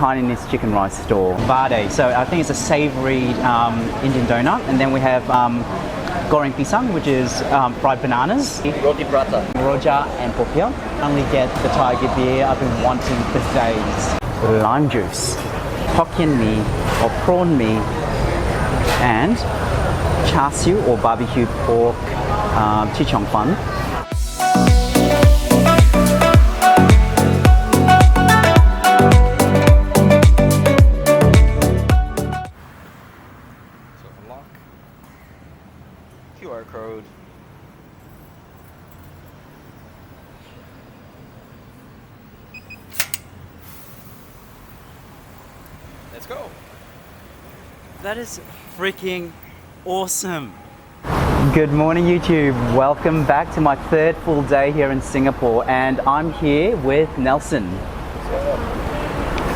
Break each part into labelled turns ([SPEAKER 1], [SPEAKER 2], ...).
[SPEAKER 1] Hainanese chicken rice store. Vade, so I think it's a savoury Indian donut, and then we have goreng pisang, which is fried bananas.
[SPEAKER 2] Roti prata.
[SPEAKER 1] Roja and popiah. Only get the tiger beer I've been wanting for days. Lime juice, Hokkien mee or prawn mee, and char siu or barbecue pork chichong fun.
[SPEAKER 2] QR code. Let's go.
[SPEAKER 1] That is freaking awesome. Good morning, YouTube. Welcome back to my third full day here in Singapore, and I'm here with Nelson.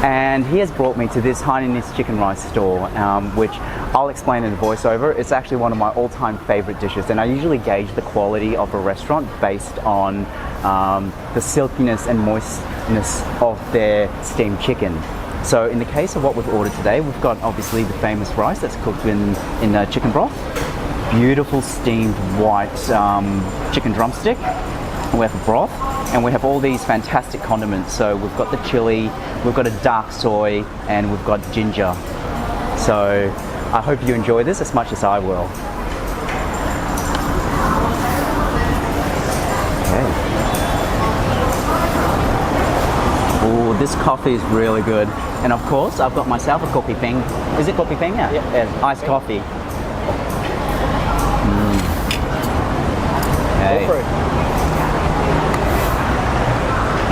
[SPEAKER 1] And he has brought me to this Hainanese chicken rice store, which I'll explain in the voiceover. It's actually one of my all-time favorite dishes, and I usually gauge the quality of a restaurant based on the silkiness and moistness of their steamed chicken. So in the case of what we've ordered today, we've got obviously the famous rice that's cooked in chicken broth, beautiful steamed white chicken drumstick. We have a broth, and we have all these fantastic condiments. So we've got the chili, we've got a dark soy, and we've got ginger. So I hope you enjoy this as much as I will. Okay. Oh, this coffee is really good. And of course, I've got myself a kopi peng. Is it kopi peng? Yeah. Iced coffee. Okay.
[SPEAKER 2] Go for it.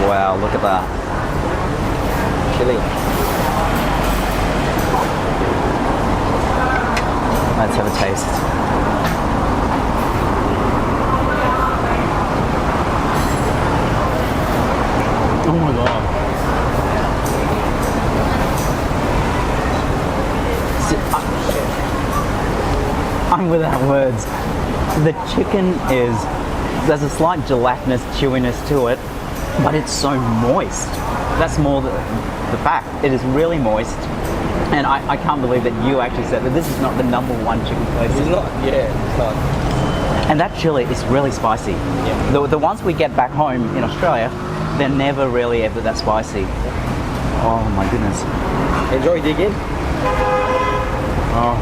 [SPEAKER 1] Wow, look at that.
[SPEAKER 2] Chili.
[SPEAKER 1] Let's have a taste. Oh my god. I'm without words. The chicken there's a slight gelatinous chewiness to it, but it's so moist. That's more the fact. It is really moist, and I can't believe that you actually said that this is not the #1 chicken place.
[SPEAKER 2] It's not, yeah, it's not.
[SPEAKER 1] And that chili is really spicy.
[SPEAKER 2] Yeah.
[SPEAKER 1] The ones we get back home in Australia, they're never really ever that spicy. Oh my goodness.
[SPEAKER 2] Enjoy digging.
[SPEAKER 1] Oh.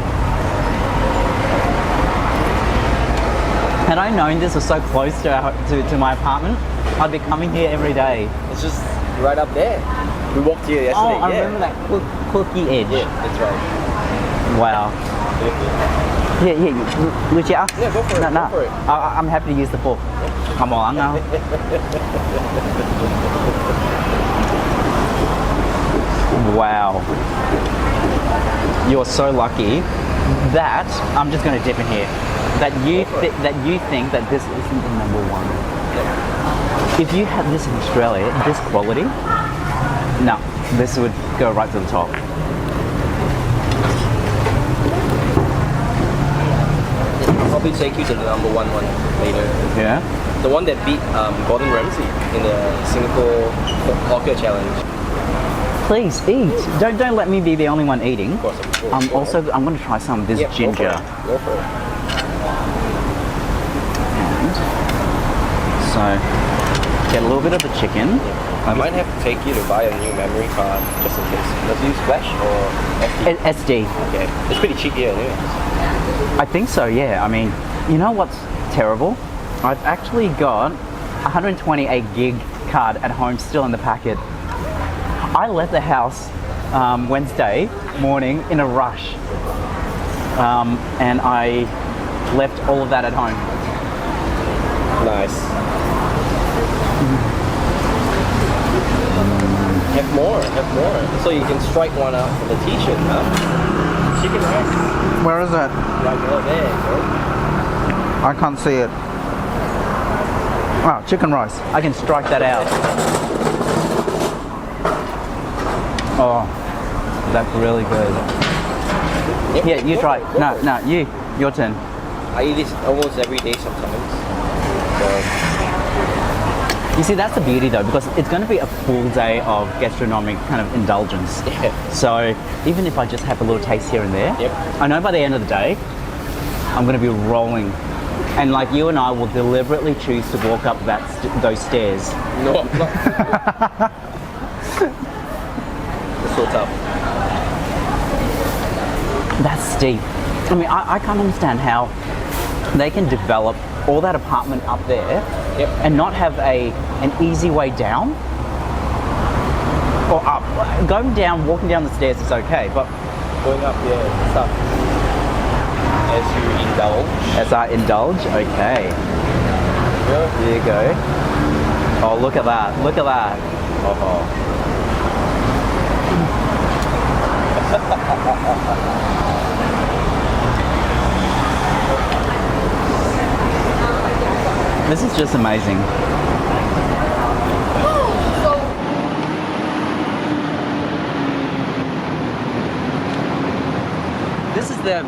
[SPEAKER 1] Had I known this was so close to my apartment, I'd be coming here every day.
[SPEAKER 2] It's just right up there. We walked here yesterday.
[SPEAKER 1] Oh, I remember that quirky edge.
[SPEAKER 2] Yeah, that's right.
[SPEAKER 1] Wow. Yeah, Lucia.
[SPEAKER 2] Yeah, go for it.
[SPEAKER 1] No.
[SPEAKER 2] Go for it.
[SPEAKER 1] I'm happy to use the fork. Come on, now. Wow. You're so lucky that I'm just going to dip in here. That you think that this isn't the #1. If you had this in Australia, this quality, no, this would go right to the top.
[SPEAKER 2] I'll probably take you to the #1 one later.
[SPEAKER 1] Yeah?
[SPEAKER 2] The one that beat Gordon Ramsay in the Singapore Hawker Challenge.
[SPEAKER 1] Please eat. Don't let me be the only one eating.
[SPEAKER 2] Of course.
[SPEAKER 1] I'm going to try some of this ginger.
[SPEAKER 2] Go for it.
[SPEAKER 1] So, get a little bit of the chicken.
[SPEAKER 2] I might have to take you to buy a new memory card just in case. Does it use flash or SD?
[SPEAKER 1] SD.
[SPEAKER 2] Okay. It's pretty cheap here anyway.
[SPEAKER 1] I think so, yeah. I mean, you know what's terrible? I've actually got a 128 gig card at home still in the packet. I left the house Wednesday morning in a rush. And I left all of that at home.
[SPEAKER 2] Nice. Have more. So you can strike one out for the t-shirt, huh? Chicken rice.
[SPEAKER 1] Where is it?
[SPEAKER 2] Right there, bro.
[SPEAKER 1] I can't see it. Oh, chicken rice. I can strike that out. Oh, that's really good.
[SPEAKER 2] Yep.
[SPEAKER 1] Yeah, you try. No, your turn.
[SPEAKER 2] I eat this almost every day sometimes. So
[SPEAKER 1] You see, that's the beauty though, because it's going to be a full day of gastronomic kind of indulgence.
[SPEAKER 2] Yeah.
[SPEAKER 1] So even if I just have a little taste here and there,
[SPEAKER 2] Yep.
[SPEAKER 1] I know by the end of the day, I'm going to be rolling. And like you and I will deliberately choose to walk up those stairs.
[SPEAKER 2] No, I'm not. It's so tough.
[SPEAKER 1] That's steep. I mean, I can't understand how they can develop all that apartment up there
[SPEAKER 2] Yep.
[SPEAKER 1] and not have an easy way down or up. Going down, walking down the stairs is okay, but
[SPEAKER 2] Going up, yeah, it's tough. As you indulge.
[SPEAKER 1] as I indulge, okay.
[SPEAKER 2] Yeah.
[SPEAKER 1] Here you go. Oh, look at that! Look at that! Oh. This is just amazing. This is the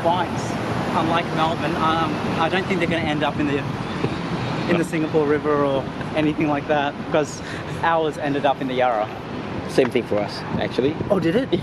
[SPEAKER 1] bikes. Unlike Melbourne, I don't think they're going to end up in the Singapore River or anything like that, because ours ended up in the Yarra.
[SPEAKER 2] Same thing for us, actually.
[SPEAKER 1] Oh, did it?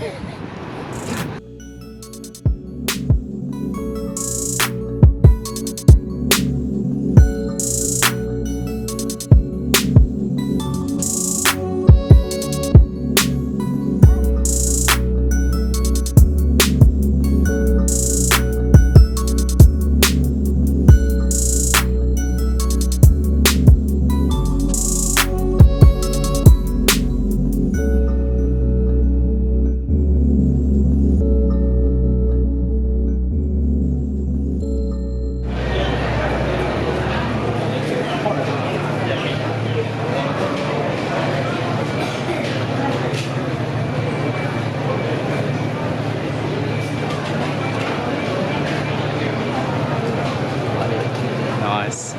[SPEAKER 1] Nice.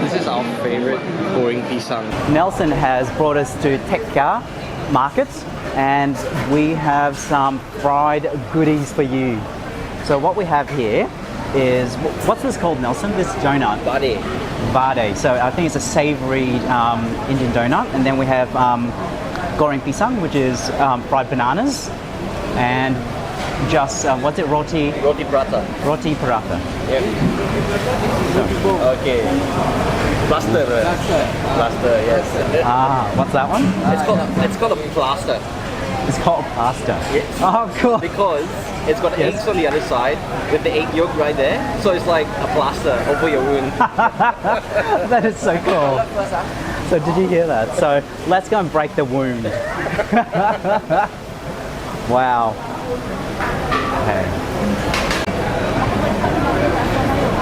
[SPEAKER 2] This is our favorite goreng pisang.
[SPEAKER 1] Nelson has brought us to Tekka markets, and we have some fried goodies for you. So what we have here is, what's this called, Nelson? This donut?
[SPEAKER 2] Bade.
[SPEAKER 1] Vade. So I think it's a savory Indian donut, and then we have goreng pisang, which is fried bananas, and just what's it? Roti
[SPEAKER 2] Roti prata.
[SPEAKER 1] paratha.
[SPEAKER 2] Yep. Okay. Plaster. Plaster, yes.
[SPEAKER 1] Ah, what's that one?
[SPEAKER 2] It's called a plaster.
[SPEAKER 1] It's called pasta.
[SPEAKER 2] Yes.
[SPEAKER 1] Oh, cool.
[SPEAKER 2] Because it's got
[SPEAKER 1] Yes.
[SPEAKER 2] eggs on the other side with the egg yolk right there. So it's like a plaster over your wound.
[SPEAKER 1] That is so cool. So did you hear that? So let's go and break the wound. Wow. Okay.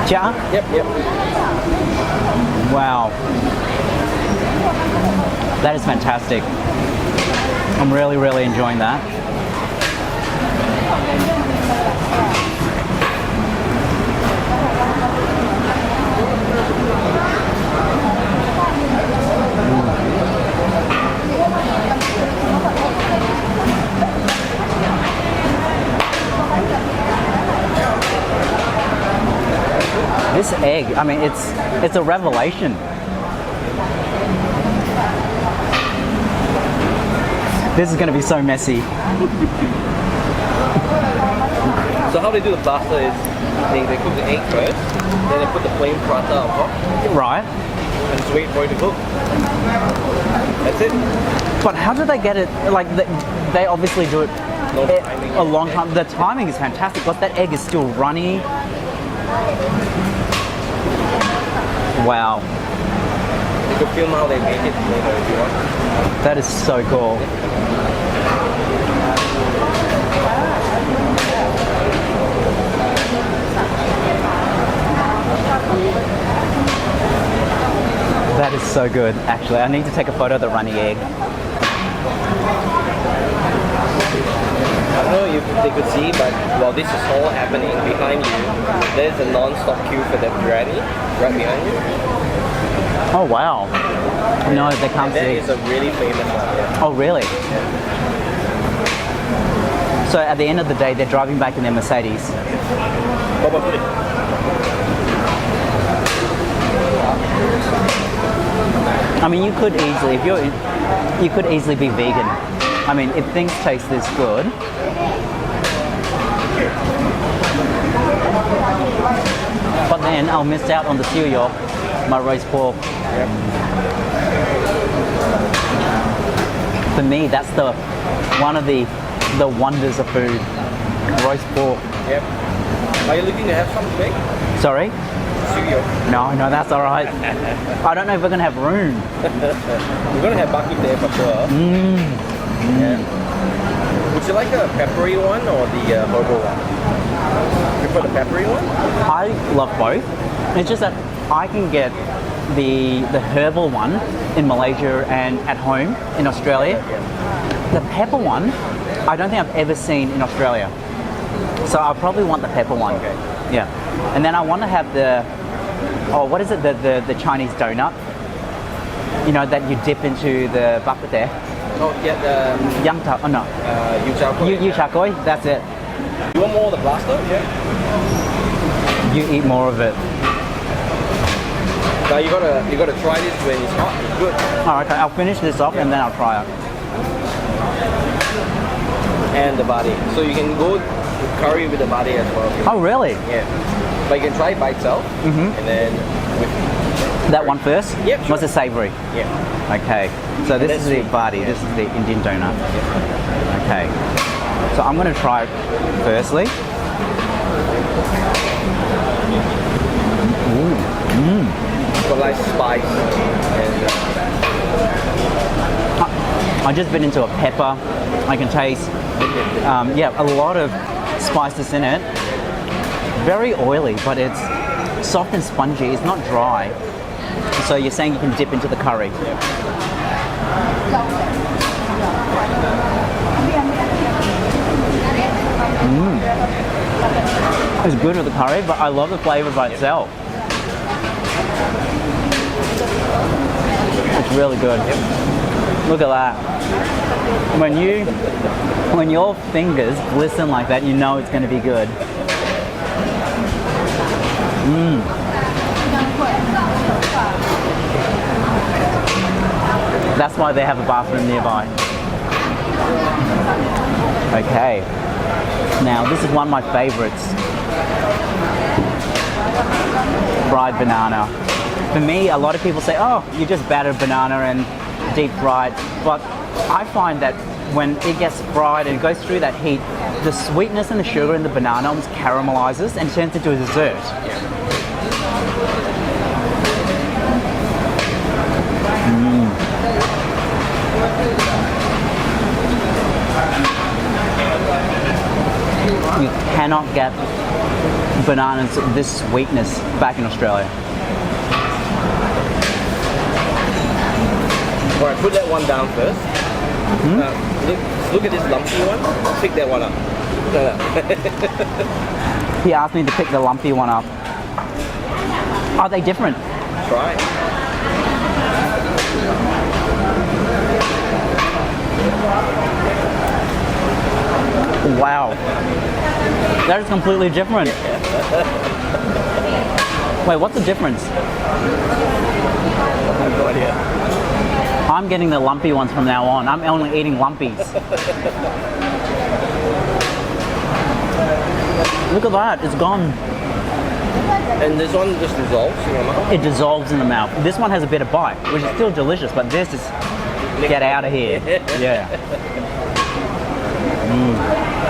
[SPEAKER 1] Ja?
[SPEAKER 2] Yep.
[SPEAKER 1] Wow. That is fantastic. I'm really, really enjoying that. This egg, I mean, it's a revelation. This is going to be so messy.
[SPEAKER 2] So how they do the plaster is they cook the egg first, then they put the plain prata on top,
[SPEAKER 1] Right.
[SPEAKER 2] and just wait for it to cook. That's it.
[SPEAKER 1] But how do they get it? Like, they obviously do it
[SPEAKER 2] No timing.
[SPEAKER 1] a long time. The timing is fantastic, but that egg is still runny. Wow.
[SPEAKER 2] You can film how they make it later if you want.
[SPEAKER 1] That is so cool. That is so good. Actually, I need to take a photo of the runny egg.
[SPEAKER 2] I don't know if they could see, but while this is all happening behind you, there's a non-stop queue for the biryani right behind you.
[SPEAKER 1] Oh wow. No, they can't
[SPEAKER 2] That
[SPEAKER 1] see.
[SPEAKER 2] is a really famous one. Yeah.
[SPEAKER 1] Oh, really? So at the end of the day, they're driving back in their Mercedes.
[SPEAKER 2] Probably.
[SPEAKER 1] I mean, you could easily, you could easily be vegan. I mean, if things taste this good. But then I'll miss out on the Siu York, my roast pork.
[SPEAKER 2] Yep.
[SPEAKER 1] For me, that's one of the wonders of food. Roast pork.
[SPEAKER 2] Yep. Are you looking to have some today?
[SPEAKER 1] Sorry?
[SPEAKER 2] Studio.
[SPEAKER 1] No, that's all right. I don't know if we're gonna have room.
[SPEAKER 2] We're gonna have baki there for sure. Yeah. Would you like a peppery one or the herbal one? Prefer the peppery one?
[SPEAKER 1] I love both. It's just that I can get the herbal one in Malaysia and at home in Australia. The pepper one, I don't think I've ever seen in Australia. So I'll probably want the pepper one.
[SPEAKER 2] Okay.
[SPEAKER 1] Yeah. And then I want to have what is it? The Chinese donut. You know, that you dip into the bak kut teh.
[SPEAKER 2] Oh, yeah, the
[SPEAKER 1] Yang ta, oh no. Yu char koi, that's it.
[SPEAKER 2] You want more of the blaster? Yeah.
[SPEAKER 1] You eat more of it.
[SPEAKER 2] Now you gotta try this when it's hot. It's good.
[SPEAKER 1] Oh, okay, I'll finish this off and then I'll try it.
[SPEAKER 2] And the body. So you can go curry with the body as well.
[SPEAKER 1] Oh, really?
[SPEAKER 2] Yeah. But you can try it by itself. And then with
[SPEAKER 1] That one first?
[SPEAKER 2] Yep, sure.
[SPEAKER 1] What's the savory?
[SPEAKER 2] yeah.
[SPEAKER 1] Okay, so this is the
[SPEAKER 2] sweet.
[SPEAKER 1] body, this is the Indian donut. Okay, so I'm going to try it firstly.
[SPEAKER 2] Got nice spice and
[SPEAKER 1] I just bit into a pepper. I can taste, a lot of spices in it. Very oily, but it's soft and spongy. It's not dry. So you're saying you can dip into the curry. It's good with the curry, but I love the flavor by itself. It's really good. Look at that. When your fingers glisten like that, you know it's going to be good. That's why they have a bathroom nearby. Okay. Now this is one of my favorites. Fried banana. For me, a lot of people say, oh, you just batter banana and deep fry it. But I find that when it gets fried and it goes through that heat, the sweetness and the sugar in the banana almost caramelizes and turns into a dessert. You cannot get bananas this sweetness back in Australia.
[SPEAKER 2] alright, put that one down first. Look at this lumpy one. Pick that one up.
[SPEAKER 1] He asked me to pick the lumpy one up. Are they different?
[SPEAKER 2] Try.
[SPEAKER 1] Wow. That is completely different. Wait, what's the difference?
[SPEAKER 2] I have no idea.
[SPEAKER 1] I'm getting the lumpy ones from now on. I'm only eating lumpies. Look at that, it's gone.
[SPEAKER 2] And this one just dissolves in your mouth?
[SPEAKER 1] It dissolves in the mouth. This one has a bit of bite, which is still delicious, but this is get out of here. Yeah.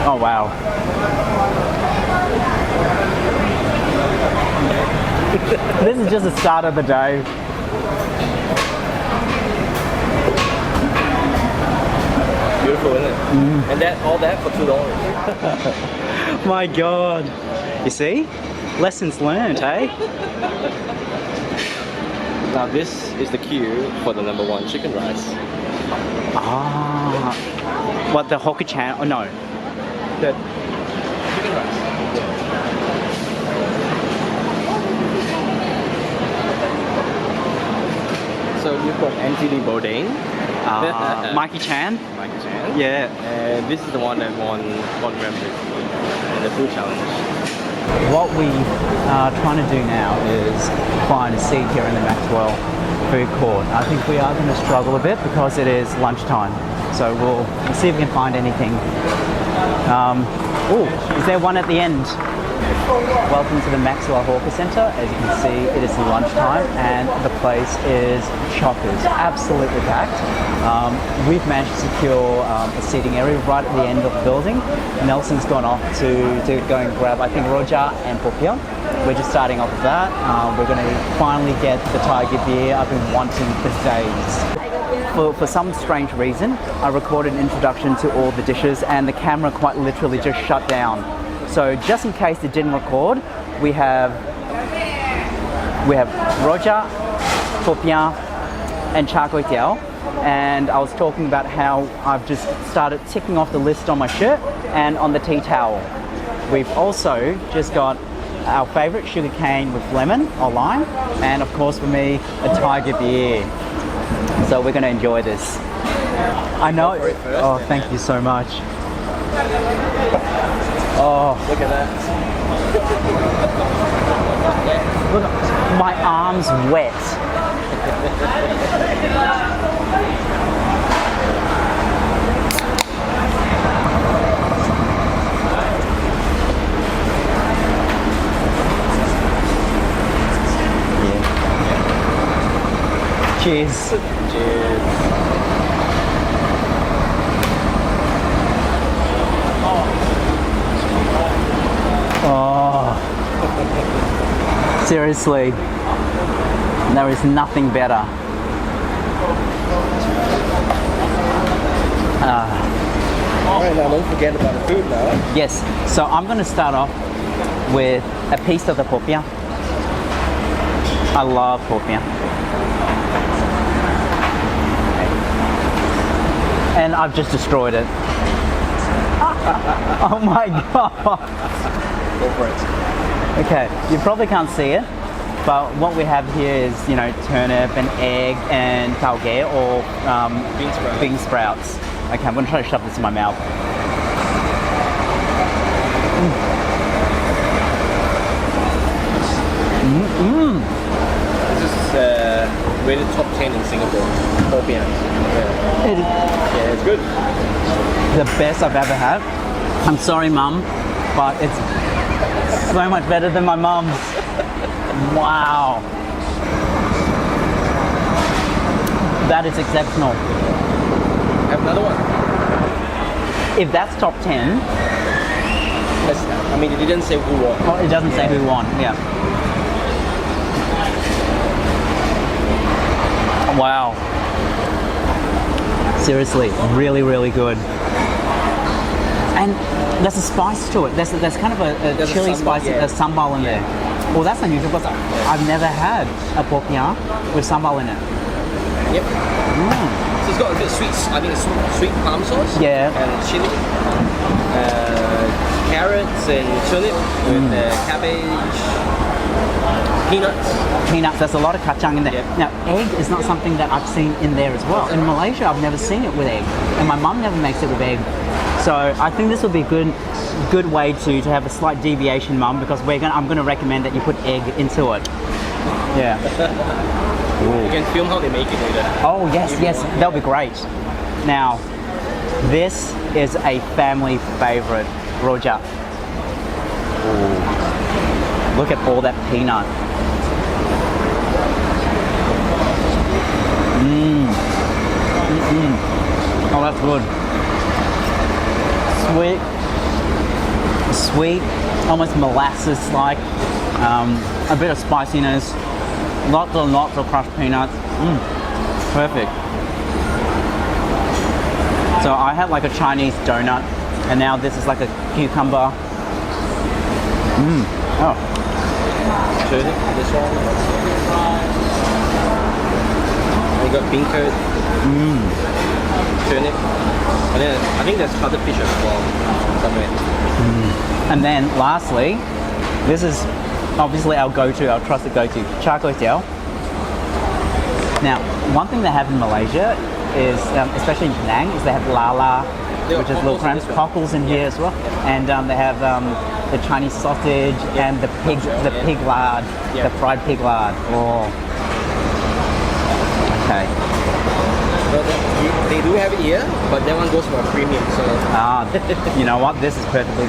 [SPEAKER 1] Oh wow. This is just the start of the day.
[SPEAKER 2] Beautiful, isn't it? And all that for $2.
[SPEAKER 1] My God. You see? Lessons learned, hey?
[SPEAKER 2] Now this is the queue for the #1 chicken rice.
[SPEAKER 1] Ah. What, the Hokkien? Oh no. The
[SPEAKER 2] Chicken rice. So you is called Anthony Bourdain.
[SPEAKER 1] Mikey Chan.
[SPEAKER 2] Michael Chan.
[SPEAKER 1] Yeah.
[SPEAKER 2] And this is the one that won Remembrance in the food challenge.
[SPEAKER 1] What we are trying to do now is find a seat here in the Maxwell Food Court. I think we are going to struggle a bit because it is lunchtime. So we'll see if we can find anything. Oh, is there one at the end? Welcome to the Maxwell Food Centre. As you can see, it is lunchtime and the place is chockers, absolutely packed. We've managed to secure a seating area right at the end of the building. Nelson's gone off to go and grab, I think, Roja and Popia. We're just starting off with that. We're going to finally get the Tiger beer I've been wanting for days. For some strange reason, I recorded an introduction to all the dishes and the camera quite literally just shut down. So just in case it didn't record, we have Roja, Popia, and Char Kway Teow. And I was talking about how I've just started ticking off the list on my shirt and on the tea towel. We've also just got our favourite sugar cane with lemon or lime, and of course for me, a Tiger beer. So we're going to enjoy this. I know. Oh, thank you so much. Oh,
[SPEAKER 2] Look at that.
[SPEAKER 1] look, my arm's wet. Yeah. Cheers.
[SPEAKER 2] Cheers.
[SPEAKER 1] Oh, seriously, there is nothing better.
[SPEAKER 2] Alright, now don't forget about the food now.
[SPEAKER 1] Yes, so I'm going to start off with a piece of the popia. I love popia. And I've just destroyed it. Oh my god.
[SPEAKER 2] Go for it.
[SPEAKER 1] Okay, you probably can't see it, but what we have here is, you know, turnip and egg and tauge or bean sprouts. Okay, I'm going to try to shove this in my mouth.
[SPEAKER 2] This is rated top 10 in Singapore. Popia. Yeah. Yeah, it's good.
[SPEAKER 1] The best I've ever had. I'm sorry, Mum, but it's so much better than my mum's. Wow. That is exceptional.
[SPEAKER 2] Have another one.
[SPEAKER 1] If that's top 10,
[SPEAKER 2] I mean, it didn't say who won.
[SPEAKER 1] oh, it doesn't say who won. Yeah. Wow. Seriously, really, really good. And there's a spice to it. There's kind of a chili
[SPEAKER 2] sambal,
[SPEAKER 1] spice,
[SPEAKER 2] yeah.
[SPEAKER 1] a sambal in there. Well, that's unusual because I've never had a popia with sambal in it.
[SPEAKER 2] Yep. So it's got a bit of sweet, I think it's sweet palm sauce.
[SPEAKER 1] Yeah.
[SPEAKER 2] And chili. Carrots and turnip with cabbage. Peanuts.
[SPEAKER 1] There's a lot of kacang in there.
[SPEAKER 2] Yep.
[SPEAKER 1] Now, egg is not something that I've seen in there as well. In Malaysia, I've never seen it with egg. And my mum never makes it with egg. So I think this would be a good way to have a slight deviation, Mum, because I'm going to recommend that you put egg into it. Yeah.
[SPEAKER 2] You can film how they make it later.
[SPEAKER 1] Oh, yes, that'll be great. Now, this is a family favorite, Roja. Ooh. Look at all that peanut. Oh, that's good. Sweet, almost molasses-like. A bit of spiciness. Lots and lots of crushed peanuts. Perfect. So I had like a Chinese donut, and now this is like a cucumber. Oh.
[SPEAKER 2] Turnip, this one. We got bean curd. Turnip. And then I think there's cuttlefish as well somewhere.
[SPEAKER 1] And then lastly, this is obviously our go-to, our trusted go-to, Char Kway Teow. Now, one thing they have in Malaysia is, especially in Penang, is they have lala, which is little crabs, cockles in here as well, and they have the Chinese sausage and the pig lard, the fried pig lard. Oh, okay.
[SPEAKER 2] So they do have it here, but that one goes for a premium. So
[SPEAKER 1] you know what? This is perfectly.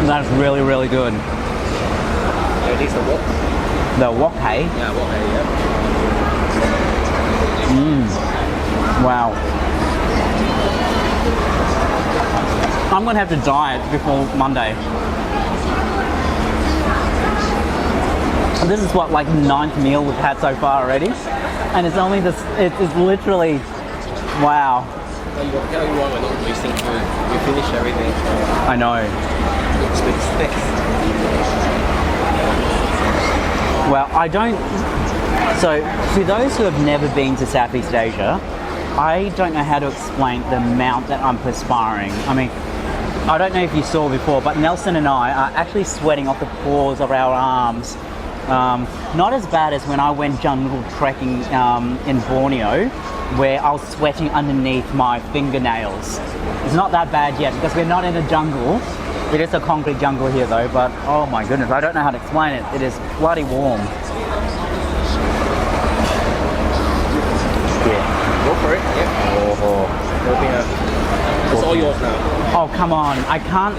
[SPEAKER 1] That's really, really good.
[SPEAKER 2] It is the wok.
[SPEAKER 1] The wok hei.
[SPEAKER 2] Yeah, wok hei, yeah.
[SPEAKER 1] Wow. I'm gonna have to diet before Monday. This is what, like, the 9th meal we've had so far already, and it's only this. It's literally, wow.
[SPEAKER 2] Well, you got to tell you why we're not wasting food. We finished everything.
[SPEAKER 1] I know.
[SPEAKER 2] It's next.
[SPEAKER 1] Well, I don't. So, to those who have never been to Southeast Asia, I don't know how to explain the amount that I'm perspiring. I mean, I don't know if you saw before, but Nelson and I are actually sweating off the pores of our arms. Not as bad as when I went jungle trekking in Borneo, where I was sweating underneath my fingernails. It's not that bad yet because we're not in a jungle. It is a concrete jungle here though, but oh my goodness, I don't know how to explain it. It is bloody warm. Yeah.
[SPEAKER 2] Go for it. Yeah.
[SPEAKER 1] Oh.
[SPEAKER 2] It's all yours now.
[SPEAKER 1] Oh, come on. I can't.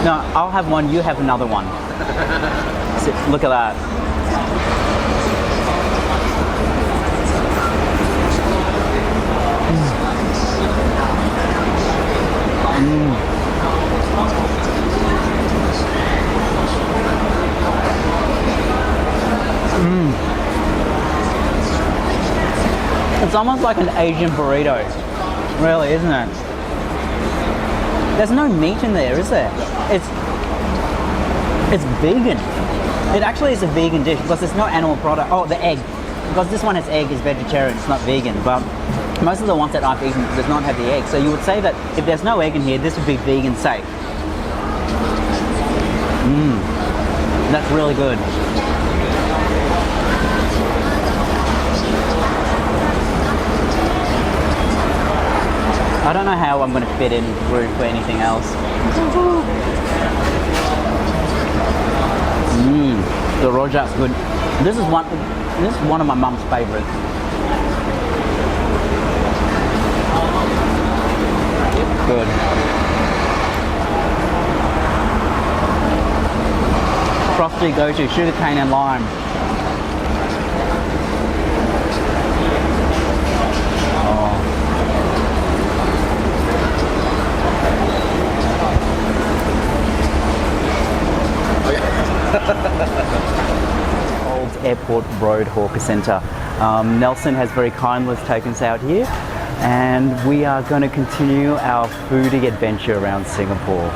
[SPEAKER 1] No, I'll have one. You have another one. Look at that. It's almost like an Asian burrito, really, isn't it? There's no meat in there, is there? It's vegan. It actually is a vegan dish because there's no animal product. Oh, the egg. Because this one has egg, is vegetarian, it's not vegan. But most of the ones that I've eaten does not have the egg. So you would say that if there's no egg in here, this would be vegan safe. That's really good. I don't know how I'm going to fit in room for anything else. The rojak's good. This is one of my mum's favourites. Good. Frosty go-to, sugarcane and lime. Old Airport Road Hawker Centre. Nelson has very kindly taken us out here, and we are going to continue our foodie adventure around Singapore.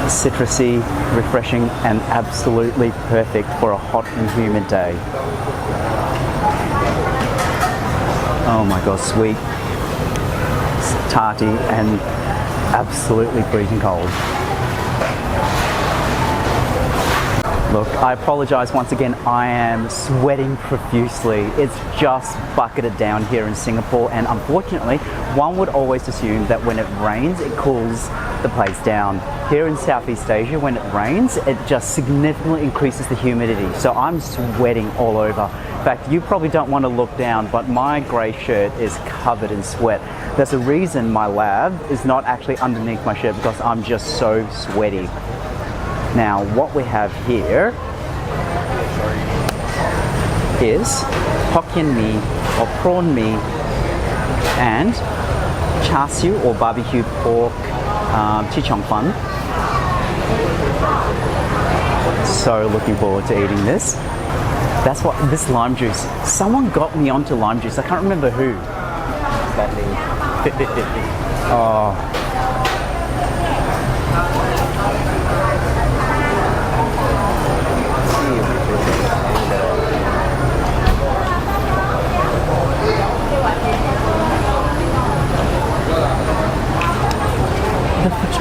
[SPEAKER 1] Citrusy, refreshing, and absolutely perfect for a hot and humid day. Oh my god, sweet, tarty, and absolutely freezing cold. Look, I apologise once again, I am sweating profusely. It's just bucketed down here in Singapore, and unfortunately, one would always assume that when it rains, it cools the place down. Here in Southeast Asia, when it rains, it just significantly increases the humidity. So I'm sweating all over. In fact, you probably don't want to look down, but my grey shirt is covered in sweat. There's a reason my lab is not actually underneath my shirt because I'm just so sweaty. Now, what we have here is Hokkien mee or prawn mee and char siu or barbecue pork chi chong fan. So looking forward to eating this. That's what this lime juice. Someone got me onto lime juice. I can't remember who.
[SPEAKER 2] Not me.
[SPEAKER 1] Oh.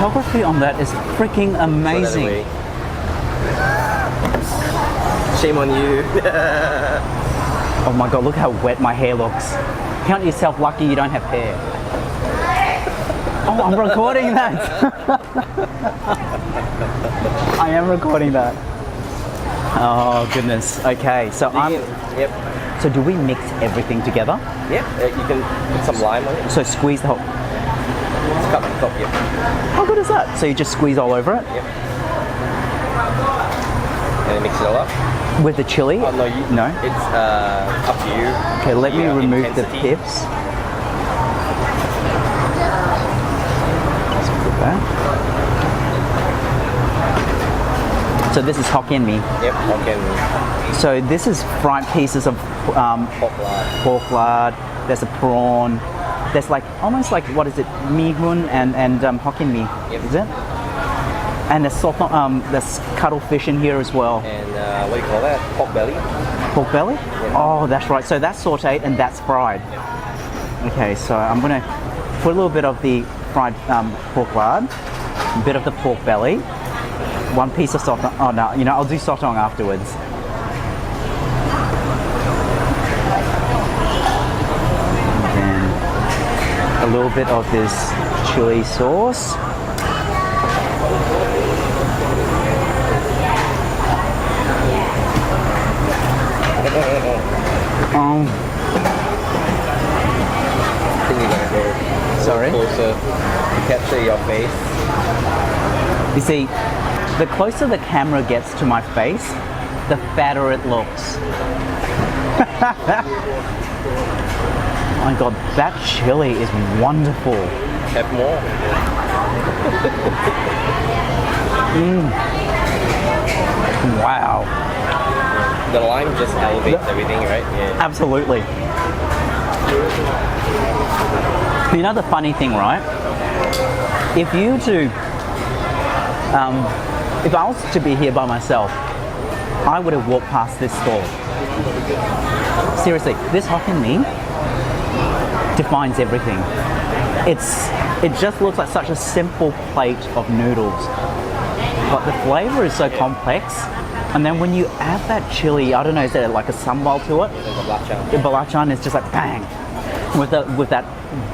[SPEAKER 1] photography on that is freaking amazing.
[SPEAKER 2] Throw that away. Shame on you.
[SPEAKER 1] Oh my god, look how wet my hair looks. Count yourself lucky you don't have hair. Oh, I'm recording that. I am recording that. Oh goodness. Okay, so
[SPEAKER 2] Yep.
[SPEAKER 1] So do we mix everything together?
[SPEAKER 2] Yep. You can put some lime on it.
[SPEAKER 1] So squeeze the whole.
[SPEAKER 2] It's cut on top. Yep.
[SPEAKER 1] How good is that? So you just squeeze all over it
[SPEAKER 2] Yep. And then mix it all up.
[SPEAKER 1] with the chili?
[SPEAKER 2] Oh no,
[SPEAKER 1] No?
[SPEAKER 2] It's up to you.
[SPEAKER 1] Okay, let me
[SPEAKER 2] Your
[SPEAKER 1] remove
[SPEAKER 2] intensity.
[SPEAKER 1] the pips. Let's put that. So this is Hokkien mee.
[SPEAKER 2] Yep. Okay.
[SPEAKER 1] So this is fried pieces of
[SPEAKER 2] Pork lard.
[SPEAKER 1] pork lard. There's a prawn. There's like almost like what is it? Mee hoon and Hokkien mee.
[SPEAKER 2] Yep.
[SPEAKER 1] Is it? And there's cuttlefish in here as well.
[SPEAKER 2] And what do you call that? Pork belly.
[SPEAKER 1] Pork belly? Oh, that's right. So that's sauteed and that's fried. Okay, so I'm gonna put a little bit of the fried pork lard, a bit of the pork belly, one piece of sotong. Oh no, you know, I'll do sotong afterwards. And then a little bit of this chili sauce.
[SPEAKER 2] I think you're gonna go
[SPEAKER 1] Sorry?
[SPEAKER 2] closer to capture your face.
[SPEAKER 1] You see, the closer the camera gets to my face, the fatter it looks. Oh my god, that chili is wonderful.
[SPEAKER 2] Have more.
[SPEAKER 1] Wow.
[SPEAKER 2] The lime just elevates everything, right? Yeah.
[SPEAKER 1] Absolutely. You know the funny thing, right? If you to, if I was to be here by myself, I would have walked past this stall. Seriously, this Hokkien mee defines everything. It just looks like such a simple plate of noodles, but the flavor is so complex. And then when you add that chili, I don't know, is there like a sambal to it? The belacan is just like bang, with that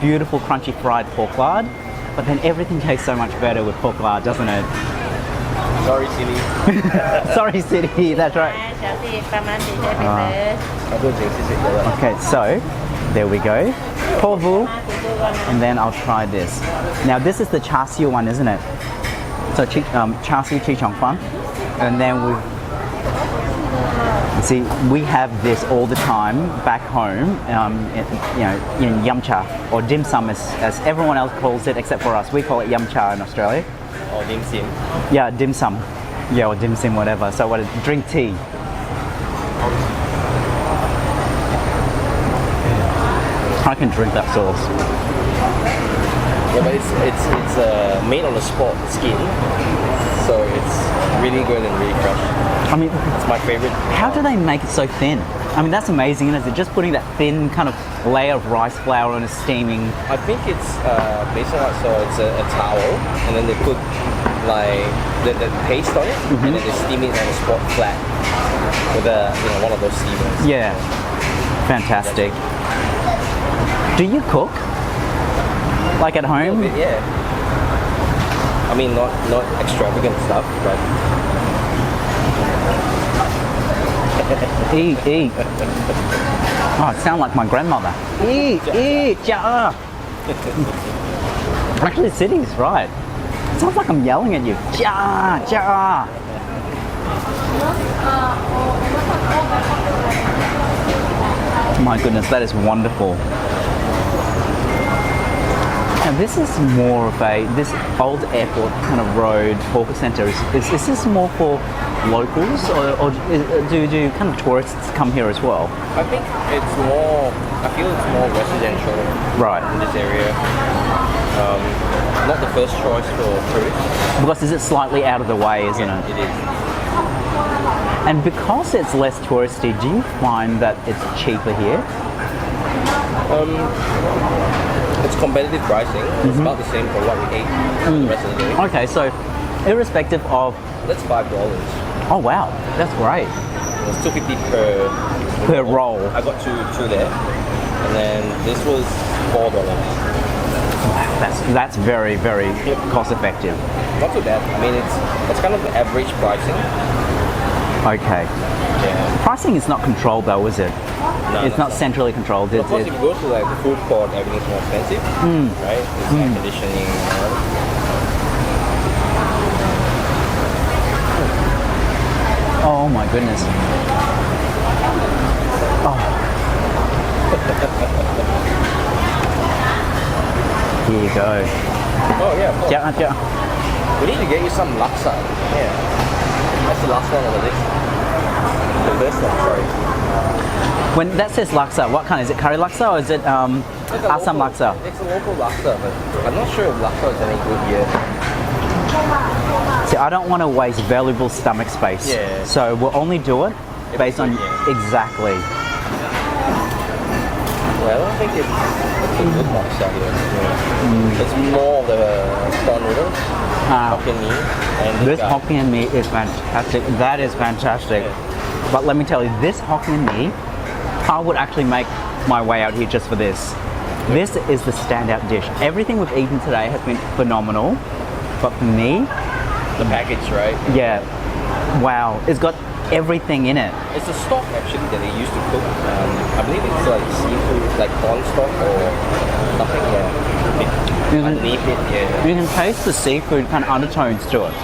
[SPEAKER 1] beautiful crunchy fried pork lard. But then everything tastes so much better with pork lard, doesn't it?
[SPEAKER 2] Sorry, Silly.
[SPEAKER 1] Sorry, City, that's right. Okay, so there we go. Povu, and then I'll try this. Now this is the char siu one, isn't it? So char siu chi chong fun, and then you see, we have this all the time back home, in yum cha or dim sum, as everyone else calls it, except for us. We call it yum cha in Australia.
[SPEAKER 2] Or dim sim.
[SPEAKER 1] Yeah, dim sum. Yeah, or dim sim, whatever. So what? Drink tea. I can drink that sauce.
[SPEAKER 2] Yeah, but it's made on the spot skin, so it's really good and really fresh.
[SPEAKER 1] I mean,
[SPEAKER 2] It's my favorite.
[SPEAKER 1] how do they make it so thin? I mean, that's amazing, isn't it? Just putting that thin kind of layer of rice flour on a steaming.
[SPEAKER 2] I think it's based on that, so it's a towel, and then they put like the paste on it, and then they steam it on the spot flat with one of those steamers.
[SPEAKER 1] Yeah, fantastic. Do you cook? Like at
[SPEAKER 2] A
[SPEAKER 1] home?
[SPEAKER 2] bit, yeah. I mean, not extravagant stuff, but
[SPEAKER 1] Eat, eat. Oh, it sounds like my grandmother. Eat, eat, ja. Actually, City's right. It sounds like I'm yelling at you. Ja, ja. My goodness, that is wonderful. Now this is more of this old airport kind of road hawker centre. Is this more for locals, or do kind of tourists come here as well?
[SPEAKER 2] I think I feel it's more residential
[SPEAKER 1] Right.
[SPEAKER 2] in this area. Not the first choice for tourists.
[SPEAKER 1] Because is it slightly out of the way, isn't it?
[SPEAKER 2] It is.
[SPEAKER 1] And because it's less touristy, do you find that it's cheaper here?
[SPEAKER 2] It's competitive pricing. It's about the same for what we ate the rest of the day.
[SPEAKER 1] Okay, so irrespective of...
[SPEAKER 2] That's $5.
[SPEAKER 1] Oh wow, that's great.
[SPEAKER 2] It's $2.50
[SPEAKER 1] Per roll.
[SPEAKER 2] I got two there, and then this was $4.
[SPEAKER 1] That's very, very cost effective.
[SPEAKER 2] Not too bad. I mean, it's kind of the average pricing.
[SPEAKER 1] Okay.
[SPEAKER 2] Yeah.
[SPEAKER 1] Pricing is not controlled though, is it?
[SPEAKER 2] No,
[SPEAKER 1] It's not centrally controlled.
[SPEAKER 2] Of course, if you go to like the food court, everything's more expensive, right? It's air conditioning.
[SPEAKER 1] Oh my goodness. Oh. Here you go.
[SPEAKER 2] Oh yeah, of course.
[SPEAKER 1] Yeah.
[SPEAKER 2] We need to get you some laksa. Yeah. That's the last one on the list. The first one, sorry.
[SPEAKER 1] When that says laksa, what kind? Is it curry laksa or is it Assam laksa?
[SPEAKER 2] It's a local laksa, but I'm not sure if laksa is any good here.
[SPEAKER 1] See, I don't want to waste valuable stomach space.
[SPEAKER 2] Yeah.
[SPEAKER 1] So we'll only do it based on exactly.
[SPEAKER 2] Well, I think it's a good laksa here. Yeah. It's more of the prawn noodles, Hokkien mee, and
[SPEAKER 1] This Hokkien mee is fantastic. That is fantastic.
[SPEAKER 2] Yeah.
[SPEAKER 1] But let me tell you, this Hokkien mee, I would actually make my way out here just for this. This is the standout dish. Everything we've eaten today has been phenomenal, but for me,
[SPEAKER 2] the package, right?
[SPEAKER 1] yeah, wow, it's got everything in it.
[SPEAKER 2] It's a stock actually that they used to cook. I believe it's like seafood, like corn stock or something. Yeah. Underneath it, yeah.
[SPEAKER 1] You can taste the seafood kind of undertones to it.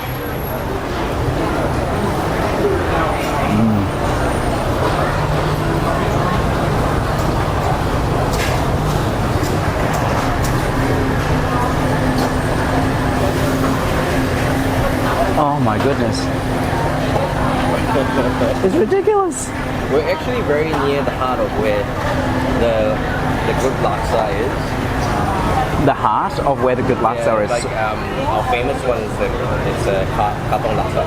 [SPEAKER 1] Oh my goodness. It's ridiculous.
[SPEAKER 2] We're actually very near the heart of where the good laksa is.
[SPEAKER 1] The heart of where the good laksa is.
[SPEAKER 2] Like our famous one is katong laksa.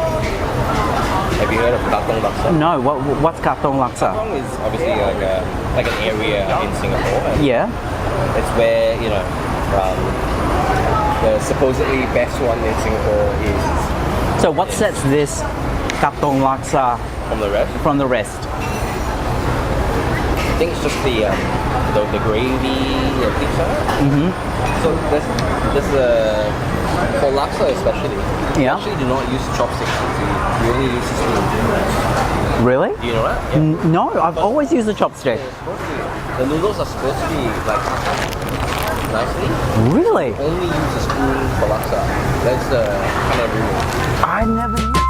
[SPEAKER 2] Have you heard of katong laksa?
[SPEAKER 1] No, what's katong laksa?
[SPEAKER 2] Katong is obviously like an area in Singapore. And
[SPEAKER 1] Yeah.
[SPEAKER 2] it's where the supposedly best one in Singapore is.
[SPEAKER 1] So what sets this katong laksa
[SPEAKER 2] From the rest?
[SPEAKER 1] from the rest?
[SPEAKER 2] I think it's just the gravy and things like that. So there's for laksa especially.
[SPEAKER 1] Yeah.
[SPEAKER 2] We actually do not use chopsticks. We only use a spoon.
[SPEAKER 1] Really?
[SPEAKER 2] Do you know that? Yeah.
[SPEAKER 1] No, I've always used a chopstick.
[SPEAKER 2] The noodles are supposed to be like nicely.
[SPEAKER 1] Really?
[SPEAKER 2] Only use a spoon for laksa. That's the kind of rule.
[SPEAKER 1] I never knew.